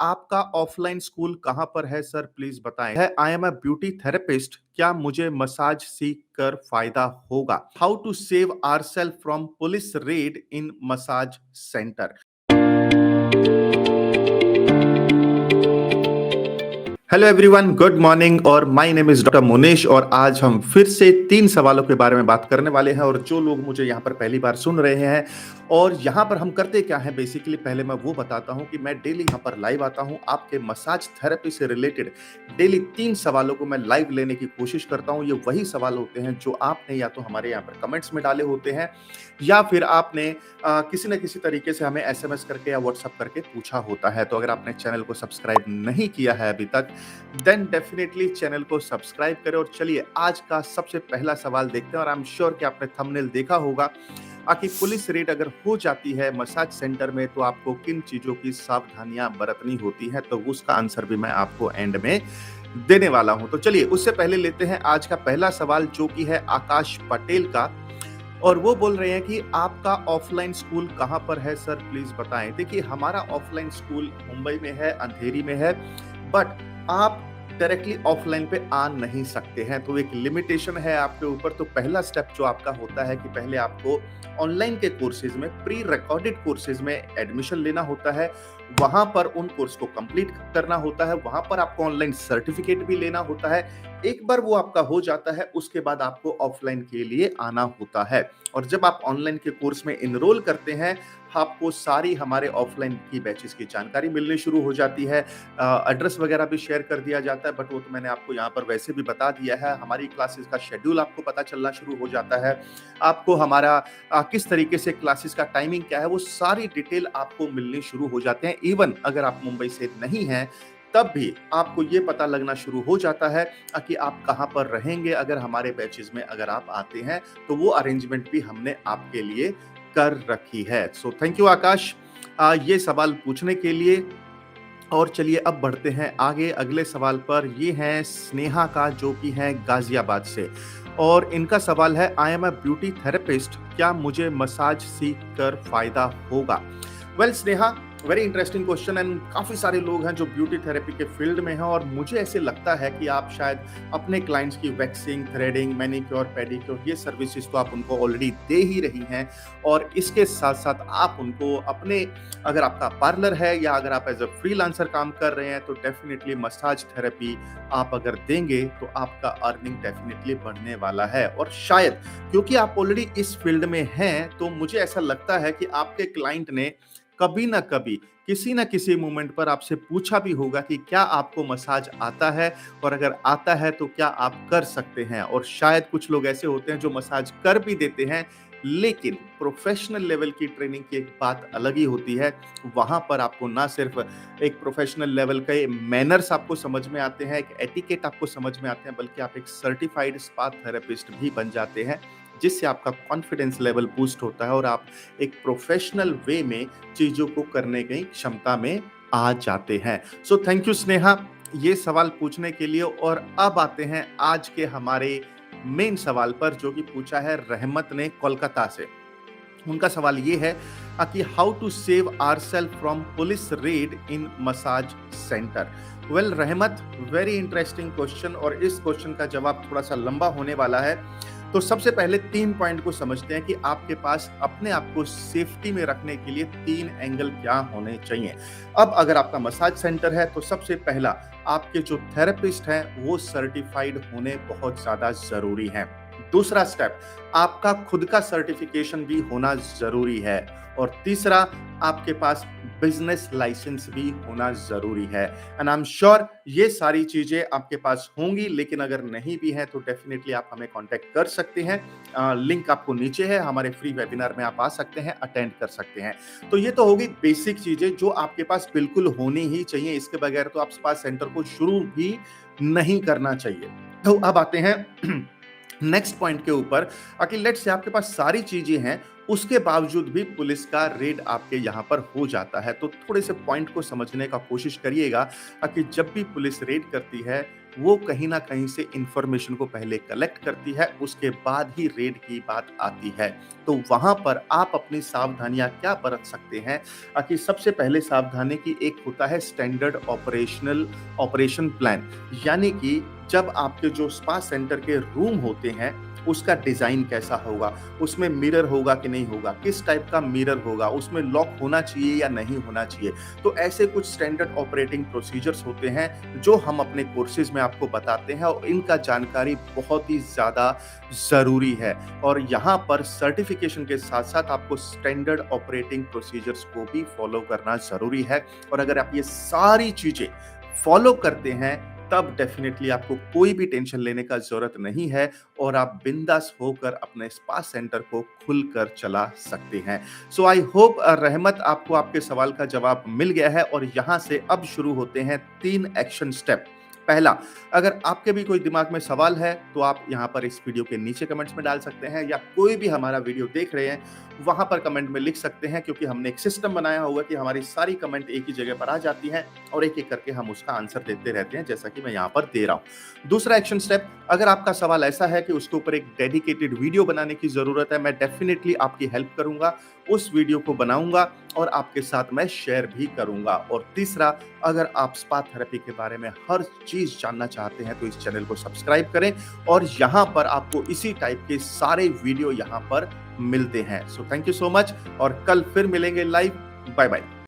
आपका offline school कहाँ पर है सर प्लीज बताएं। है I am a beauty therapist, क्या मुझे मसाज सीख कर फायदा होगा? How to save our self from police raid in massage centre. Hello everyone, good morning और my name is doctor Monesh और आज हम फिर से 3 सवालों के बारे में बात करने वाले हैं। और जो लोग मुझे यहाँ पर पहली बार सुन रहे हैं और यहाँ पर हम करते क्या है, बेसिकली पहले मैं वो बताता हूँ कि मैं डेली यहाँ पर लाइव आता हूँ। आपके मसाज थेरेपी से रिलेटेड डेली 3 सवालों को मैं लाइव लेने की कोशिश करता हूँ। ये वही सवाल होते हैं जो आपने या तो हमारे यहाँ पर कमेंट्स में डाले होते हैं या फिर आपने किसी न किसी तरीके से हमें एसएमएस करके या व्हाट्सएप करके पूछा होता है। तो अगर आपने चैनल को सब्सक्राइब नहीं किया है अभी तक, देन डेफिनेटली चैनल को सब्सक्राइब करें। और चलिए आज का सबसे पहला सवाल देखते हैं। और आई एम श्योर कि आपने थंबनेल देखा होगा कि पुलिस रेड अगर हो जाती है मसाज सेंटर में तो आपको किन चीजों की सावधानियां बरतनी होती है, तो उसका आंसर भी मैं आपको एंड में देने वाला हूं। तो चलिए उससे पहले लेते हैं आज का पहला सवाल, जो कि है आकाश पटेल का। और वो बोल रहे हैं कि आपका ऑफलाइन स्कूल कहां पर है सर प्लीज बताएं। देखिए हमारा ऑफलाइन स्कूल मुंबई में है, अंधेरी में है, बट आप डायरेक्टली ऑफलाइन पे आ नहीं सकते हैं, तो एक लिमिटेशन है आपके ऊपर। तो पहला स्टेप जो आपका होता है कि पहले आपको ऑनलाइन के कोर्सेज में, प्री रिकॉर्डेड कोर्सेज में एडमिशन लेना होता है। वहां पर उन कोर्स को कंप्लीट करना होता है, वहां पर आपको ऑनलाइन सर्टिफिकेट भी लेना होता है। एक बार वो आपका हो जाता है उसके बाद आपको ऑफलाइन के लिए आना होता है। और जब आप ऑनलाइन के कोर्स में इनरोल करते हैं, आपको सारी हमारे ऑफलाइन की बैचेस की जानकारी मिलनी शुरू हो जाती है। एड्रेस वगैरह भी शेयर कर दिया जाता है, बट वो तो मैंने आपको यहाँ पर वैसे भी बता दिया है। हमारी क्लासेस का शेड्यूल आपको पता चलना शुरू हो जाता है। आपको हमारा किस तरीके से क्लासेस का टाइमिंग क्या है, वो सारी डिटेल आपको मिलनी शुरू हो जाते हैं। इवन अगर आप मुंबई से नहीं हैं तब भी आपको ये पता लगना शुरू हो जाता है कि आप कहाँ पर रहेंगे। अगर हमारे बैचेस में अगर आप आते हैं तो वो अरेंजमेंट भी हमने आपके लिए कर रखी है। सो थैंक यू आकाश ये सवाल पूछने के लिए। और चलिए अब बढ़ते हैं आगे अगले सवाल पर। ये है स्नेहा का, जो कि है गाजियाबाद से। और इनका सवाल है, I am a beauty therapist, क्या मुझे मसाज सीख कर फायदा होगा? Well Sneha, very interesting question. And काफी सारे लोग हैं जो ब्यूटी थेरेपी के फील्ड में हैं और मुझे ऐसे लगता है कि आप शायद अपने क्लाइंट्स की वैक्सिंग, थ्रेडिंग, मैनिक्योर, पेडिक्योर, ये सर्विसेज तो आप उनको ऑलरेडी दे ही रही हैं। और इसके साथ साथ आप उनको अपने, अगर आपका पार्लर है या अगर आप एज अ फ्रीलांसर काम कर रहे हैं, तो डेफिनेटली मसाज थेरेपी आप अगर देंगे तो आपका अर्निंग डेफिनेटली बढ़ने वाला है। और शायद क्योंकि आप ऑलरेडी इस फील्ड में हैं, तो मुझे ऐसा लगता है कि आपके क्लाइंट ने कभी ना कभी किसी ना किसी मोमेंट पर आपसे पूछा भी होगा कि क्या आपको मसाज आता है, और अगर आता है तो क्या आप कर सकते हैं। और शायद कुछ लोग ऐसे होते हैं जो मसाज कर भी देते हैं, लेकिन प्रोफेशनल लेवल की ट्रेनिंग की एक बात अलग ही होती है। वहां पर आपको ना सिर्फ एक प्रोफेशनल लेवल के मैनर्स आपको समझ में आते हैं, एक एटिकेट आपको समझ में आते हैं, बल्कि आप एक सर्टिफाइड स्पा थेरेपिस्ट भी बन जाते हैं, जिससे आपका कॉन्फिडेंस लेवल बूस्ट होता है और आप एक प्रोफेशनल वे में चीजों को करने की क्षमता में आ जाते हैं। सो थैंक यू स्नेहा ये सवाल पूछने के लिए। और अब आते हैं आज के हमारे मेन सवाल पर, जो कि पूछा है रहमत ने कोलकाता से। उनका सवाल ये है कि how to save ourself from police raid in massage centre. Well Rahmat, very interesting question, और इस क्वेश्चन का जवाब थोड़ा सा लंबा होने वाला है। तो सबसे पहले 3 पॉइंट को समझते हैं कि आपके पास अपने आप को सेफ्टी में रखने के लिए 3 एंगल क्या होने चाहिए। अब अगर आपका मसाज सेंटर है तो सबसे पहला, आपके जो थेरेपिस्ट हैं वो सर्टिफाइड होने बहुत ज्यादा जरूरी है। दूसरा स्टेप, आपका खुद का सर्टिफिकेशन भी होना जरूरी है। और तीसरा, आपके पास बिजनेस लाइसेंस भी होना जरूरी है। एंड आई एम श्योर ये सारी चीजें आपके पास होंगी, लेकिन अगर नहीं भी है तो डेफिनेटली आप हमें कांटेक्ट कर सकते हैं। लिंक आपको नीचे है, हमारे फ्री वेबिनार में आप आ सकते हैं, अटेंड कर सकते हैं। तो ये तो होगी बेसिक चीजें जो आपके पास बिल्कुल होनी ही चाहिए। इसके बगैर तो आप स्पा सेंटर को शुरू भी नहीं करना चाहिए। तो अब आते हैं नेक्स्ट पॉइंट के ऊपर कि लेट्स से आपके पास सारी चीजें हैं, उसके बावजूद भी पुलिस का रेड आपके यहाँ पर हो जाता है। तो थोड़े से पॉइंट को समझने का कोशिश करिएगा कि जब भी पुलिस रेड करती है वो कहीं न कहीं से इन्फॉर्मेशन को पहले कलेक्ट करती है, उसके बाद ही रेड की बात आती है। तो वहाँ पर आप अपनी सावधानियाँ क्या बरत सकते हैं? कि सबसे पहले सावधानी की एक होता है स्टैंडर्ड ऑपरेशन प्लान, यानी कि जब आपके जो स्पा सेंटर के रूम होते हैं, उसका डिज़ाइन कैसा होगा? उसमें मिरर होगा कि नहीं होगा? किस टाइप का मिरर होगा? उसमें लॉक होना चाहिए या नहीं होना चाहिए? तो ऐसे कुछ स्टैंडर्ड ऑपरेटिंग प्रोसीजर्स होते हैं, जो हम अपने कोर्सेज़ में आपको बताते हैं और इनका जानकारी बहुत ही ज़्यादा ज़रूरी है। और यहाँ पर सर्टिफ़िकेशन के साथ-साथ आपको स्टैंडर्ड ऑपरेटिंग प्रोसीजर्स को भी फ़ॉलो करना ज़रूरी है। और अगर आप ये सारी चीज़ें फ़ॉलो करते हैं, तब डेफ़िनेटली आपको कोई भी टेंशन लेने का ज़रूरत नहीं है और आप बिंदास होकर अपने स्पा सेंटर को खुलकर चला सकते हैं। सो आई होप रहमत आपको आपके सवाल का जवाब मिल गया है और यहाँ से अब शुरू होते हैं 3 एक्शन स्टेप। पहला, अगर आपके भी कोई दिमाग में सवाल है, तो आप यहाँ पर इस वीडियो के नीचे कमेंट्स में डाल सकते हैं या कोई भी हमारा वीडियो देख रहे हैं, वहाँ पर कमेंट में लिख सकते हैं क्योंकि हमने एक सिस्टम बनाया हुआ कि हमारी सारी कमेंट एक ही जगह पर आ जाती हैं और एक-एक करके हम उसका आंसर देते रहते हैं, जैसा कि मैं यहाँ पर दे रहा हूँ। दूसरा एक्शन स्टेप, अगर आपका सवाल ऐसा है कि उसके ऊपर एक डेडिकेटेड वीडियो बनाने की ज़रूरत है, मैं डेफ़िनिटली आपकी हेल्प करूँगा, उस वीडियो को बनाऊँगा और आपके साथ मैं शेयर भी करूँगा। और तीसरा, अगर आप स्पा थेरेपी के बारे में हर चीज़ जानना चाहते हैं, तो इस चैनल को सब्सक्राइब करें और यहाँ पर आपको इसी टाइप के सारे वीडियो यहाँ पर मिलते हैं। So thank you so much और कल फिर मिलेंगे लाइव। Bye bye.